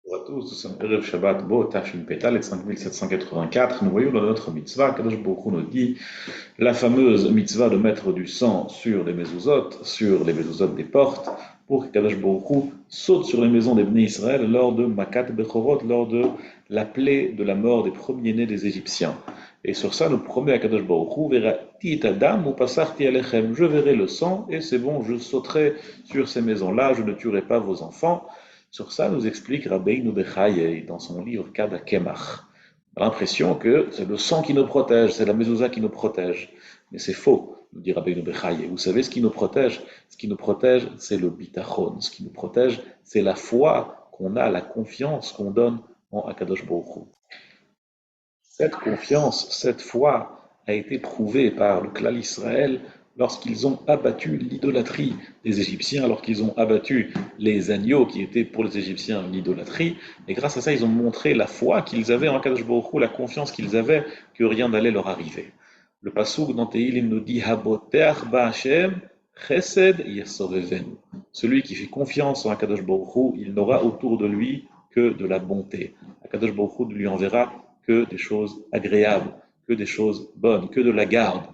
Bonjour à tous, nous sommes Erev Shabbat Bo Tafshin Petal et 5784. Nous voyons dans notre mitzvah, Kadosh Baruch Hu nous dit la fameuse mitzvah de mettre du sang sur les mezuzot des portes, pour que Kadosh Baruch Hu saute sur les maisons des Bnei Israël lors de Makat Bechorot, lors de la plaie de la mort des premiers-nés des Égyptiens. Et sur ça, nous promet à Kadosh Baruch Hu, Verati Adam ou Pasarti Alechem, je verrai le sang et c'est bon, je sauterai sur ces maisons-là, je ne tuerai pas vos enfants. Sur ça, nous explique Rabbeinu Bechaye dans son livre Kad HaKemach. On a l'impression que c'est le sang qui nous protège, c'est la mezouza qui nous protège. Mais c'est faux, nous dit Rabbeinu Bechaye. Vous savez ce qui nous protège? Ce qui nous protège, c'est le bitachon. Ce qui nous protège, c'est la foi qu'on a, la confiance qu'on donne en Akadosh Baruch Hu. Cette confiance, cette foi a été prouvée par le clan Israël lorsqu'ils ont abattu l'idolâtrie des Égyptiens, alors qu'ils ont abattu les agneaux qui étaient pour les Égyptiens une idolâtrie, et grâce à ça ils ont montré la foi qu'ils avaient en Kadosh Baruch Hu, la confiance qu'ils avaient que rien n'allait leur arriver. Le passouk dans Tehillim nous dit Haboter ba'Hashem chesed yesovevenu. Celui qui fait confiance en Kadosh Baruch Hu, il n'aura autour de lui que de la bonté. Kadosh Baruch Hu lui enverra que des choses agréables, que des choses bonnes, que de la garde.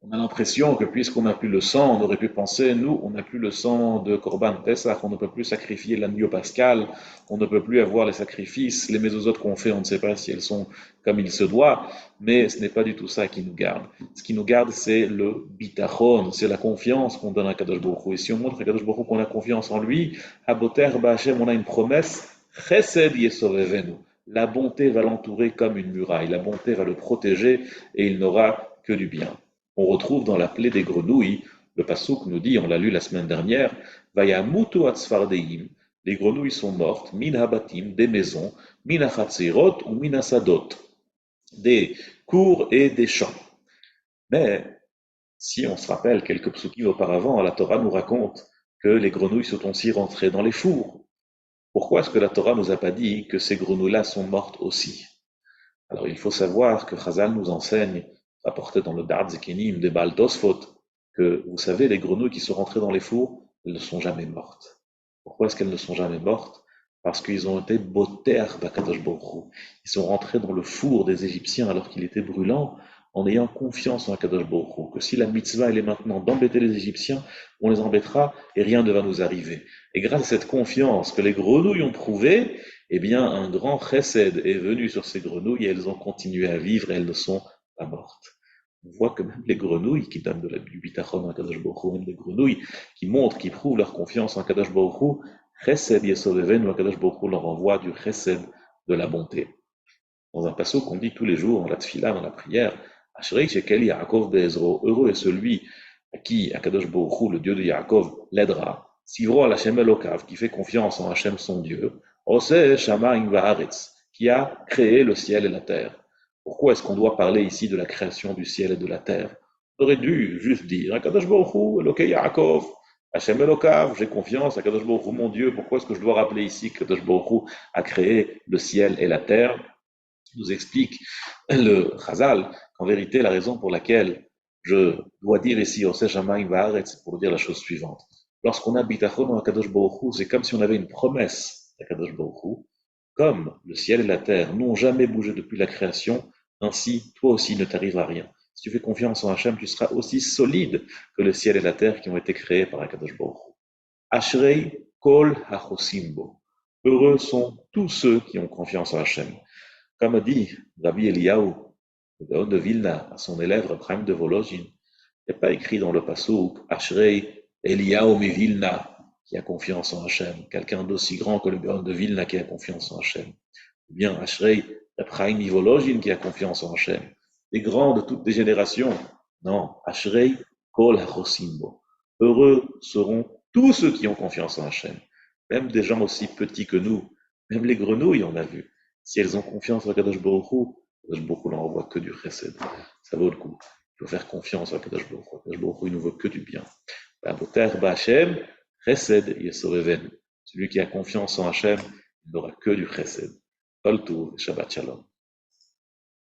On a l'impression que puisqu'on n'a plus le sang, on aurait pu penser, nous, on n'a plus le sang de Korban Pessah, on ne peut plus sacrifier l'agneau pascal, on ne peut plus avoir les sacrifices, les mésozotes qu'on fait, on ne sait pas si elles sont comme il se doit, mais ce n'est pas du tout ça qui nous garde. Ce qui nous garde, c'est le bitachon, c'est la confiance qu'on donne à Kadosh Baruch Hu. Et si on montre à Kadosh Baruch Hu qu'on a confiance en lui, à Boter Ba'Hashem, on a une promesse, Chesed Yesovevenu. La bonté va l'entourer comme une muraille, la bonté va le protéger et il n'aura que du bien. On retrouve dans la plaie des grenouilles, le passouk nous dit, on l'a lu la semaine dernière, Vayamutu atzfardeim, les grenouilles sont mortes, min habatim, des maisons, min achatzirot ou min asadot, des cours et des champs. Mais si on se rappelle quelques psukim auparavant, la Torah nous raconte que les grenouilles sont aussi rentrées dans les fours. Pourquoi est-ce que la Torah nous a pas dit que ces grenouilles-là sont mortes aussi? Alors il faut savoir que Chazal nous enseigne, rapporté dans le Dard Zekenim des Baal Tosfot, que vous savez, les grenouilles qui sont rentrées dans les fours, elles ne sont jamais mortes. Pourquoi est-ce qu'elles ne sont jamais mortes? Parce qu'ils ont été boter bakadosh baruch Hu. Ils sont rentrés dans le four des Égyptiens alors qu'il était brûlant, en ayant confiance en Kadosh Baruch Hu, que si la mitzvah elle est maintenant d'embêter les Égyptiens, on les embêtera et rien ne va nous arriver. Et grâce à cette confiance que les grenouilles ont prouvée, eh bien, un grand chesed est venu sur ces grenouilles et elles ont continué à vivre et elles ne sont pas mortes. On voit que même les grenouilles qui donnent du bitachon à Kadosh Baruch Hu, même les grenouilles qui montrent, qui prouvent leur confiance en Kadosh Baruch Hu, chesed yesoveven, ou Kadosh Baruch Hu leur envoie du chesed, de la bonté. Dans un passage qu'on dit tous les jours, dans la tfila, dans la prière, Ashrei shekel Yaakov be'ezro, heureux est celui à qui Akadosh Baruch Hu, le Dieu de Yaakov, l'aidera. Sivro al Hashem Elokav, qui fait confiance en Hashem son Dieu, Oseh Shamayim va'aretz, qui a créé le ciel et la terre. Pourquoi est-ce qu'on doit parler ici de la création du ciel et de la terre? On aurait dû juste dire Akadosh Baruch Hu, Elokei Yaakov, Hashem Elokav, j'ai confiance, Akadosh Baruch Hu, mon Dieu. Pourquoi est-ce que je dois rappeler ici que Akadosh Baruch Hu a créé le ciel et la terre? Nous explique le Chazal qu'en vérité, la raison pour laquelle je dois dire ici Oseh Shamayim va'aretz, c'est pour dire la chose suivante. Lorsqu'on a bitachon à Kadosh Baruch Hu, c'est comme si on avait une promesse à Kadosh Baruch Hu. Comme le ciel et la terre n'ont jamais bougé depuis la création, ainsi toi aussi ne t'arrivera rien. Si tu fais confiance en Hachem, tu seras aussi solide que le ciel et la terre qui ont été créés par Akadosh Baruch Hu. Ashrei kol hachosimbo. Heureux sont tous ceux qui ont confiance en Hachem. Comme a dit Rabbi Eliyahu, le Gaon de Vilna, à son élève Chaim de Volozhin, il n'est pas écrit dans le passouk Ashrei Eliyahu mi Vilna, qui a confiance en Hachem, quelqu'un d'aussi grand que le Gaon de Vilna qui a confiance en Hachem. Ou bien Ashrei Chaim mi Volozhin qui a confiance en Hachem. Les grands de toutes les générations. Non, Ashrei Kol Hachosimbo. Heureux seront tous ceux qui ont confiance en Hachem. Même des gens aussi petits que nous, même les grenouilles, on a vu. Si elles ont confiance en Kadosh Baruch Hu, Kadosh Baruch Hu leur envoie que du chesed. Ça vaut le coup. Il faut faire confiance en Kadosh Baruch Hu. Kadosh Baruch Hu, il ne veut que du bien. Boter ba'Hashem, chesed yesoreven. Celui qui a confiance en Hachem, il n'aura que du chesed. Kol Tov, Shabbat Shalom.